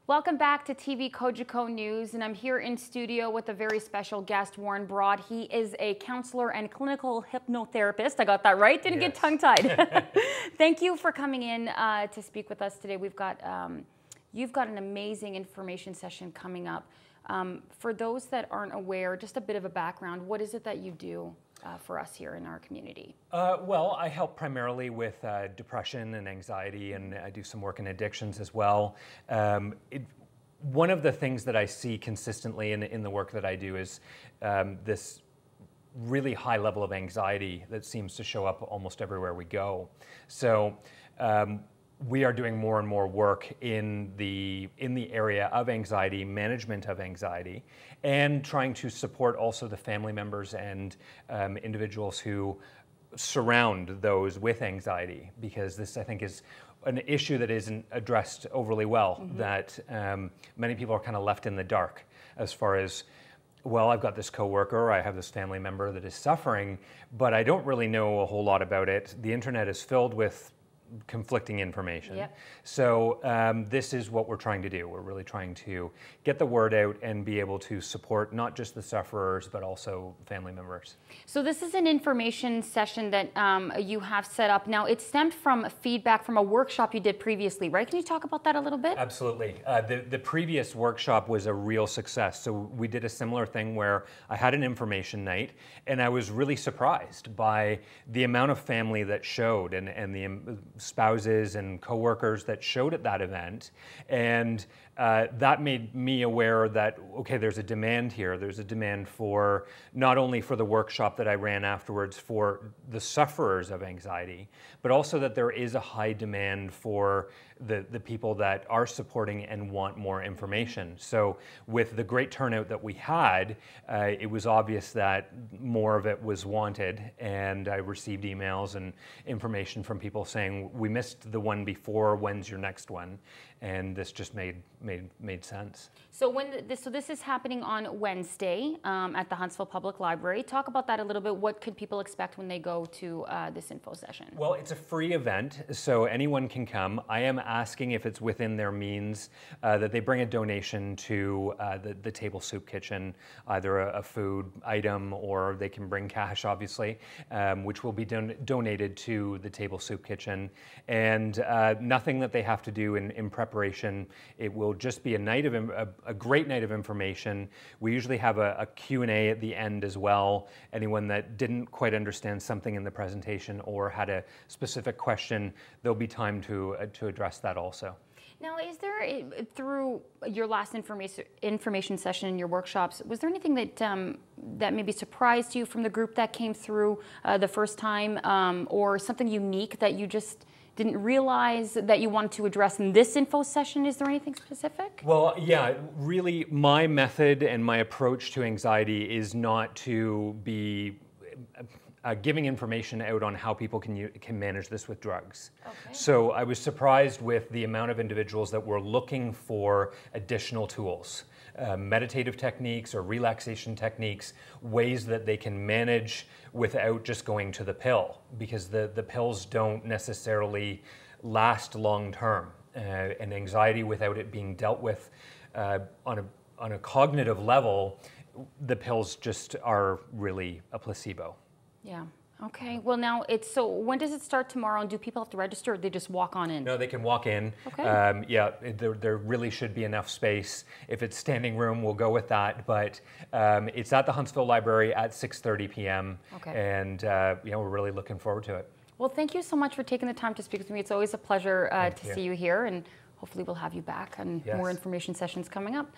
Welcome back to TV Kojiko News, and I'm here in studio with a very special guest, Warren Broad. He is a counselor and clinical hypnotherapist. I got that right? Didn't get tongue-tied. Thank you for coming in to speak with us today. We've got, you've got an amazing information session coming up. For those that aren't aware, just a bit of a background, what is it that you do for us here in our community? Well, I help primarily with depression and anxiety, and I do some work in addictions as well. One of the things that I see consistently in the work that I do is this really high level of anxiety that seems to show up almost everywhere we go. So we are doing more and more work in the area of anxiety, management of anxiety, and trying to support also the family members and individuals who surround those with anxiety, because this, I think, is an issue that isn't addressed overly well, that many people are kind of left in the dark as far as, well, I've got this coworker, I have this family member that is suffering, but I don't really know a whole lot about it. The internet is filled with conflicting information. Yep. So this is what we're trying to do. We're really trying to get the word out and be able to support not just the sufferers, but also family members. So this is an information session that you have set up. Now, it stemmed from feedback from a workshop you did previously, right? Can you talk about that a little bit? Absolutely. The previous workshop was a real success. So we did a similar thing where I had an information night, and I was really surprised by the amount of family that showed, and the spouses and coworkers that showed at that event, and that made me aware that, okay, there's a demand here. There's a demand for not only for the workshop that I ran afterwards for the sufferers of anxiety, but also that there is a high demand for the people that are supporting and want more information. So with the great turnout that we had, it was obvious that more of it was wanted, and I received emails and information from people saying, we missed the one before, when's your next one? And this just made sense. So this is happening on Wednesday at the Huntsville Public Library. Talk about that a little bit. What could people expect when they go to this info session? Well, it's a free event, so anyone can come. I am asking, if it's within their means, that they bring a donation to the Table Soup Kitchen, either a food item, or they can bring cash, obviously, which will be donated to the Table Soup Kitchen. And nothing that they have to do in preparation. It will just be a night of a great night of information. We usually have a Q&A at the end as well. Anyone that didn't quite understand something in the presentation or had a specific question, there'll be time to address that also. Now, is there, through your last information session in your workshops, was there anything that that maybe surprised you from the group that came through the first time, or something unique that you just didn't realize that you wanted to address in this info session? Is there anything specific? Well, yeah, really my method and my approach to anxiety is not to be giving information out on how people can manage this with drugs. Okay. So I was surprised with the amount of individuals that were looking for additional tools, meditative techniques or relaxation techniques, ways that they can manage without just going to the pill, because the pills don't necessarily last long term. And anxiety, without it being dealt with on a cognitive level, the pills just are really a placebo. Yeah. Okay. Well, now so when does it start tomorrow, and do people have to register, or they just walk on in? No, they can walk in. Okay. Yeah, there really should be enough space. If it's standing room, we'll go with that. But it's at the Huntsville Library at 6:30 p.m. Okay. And we're really looking forward to it. Well, thank you so much for taking the time to speak with me. It's always a pleasure to see you here, and hopefully we'll have you back on more information sessions coming up.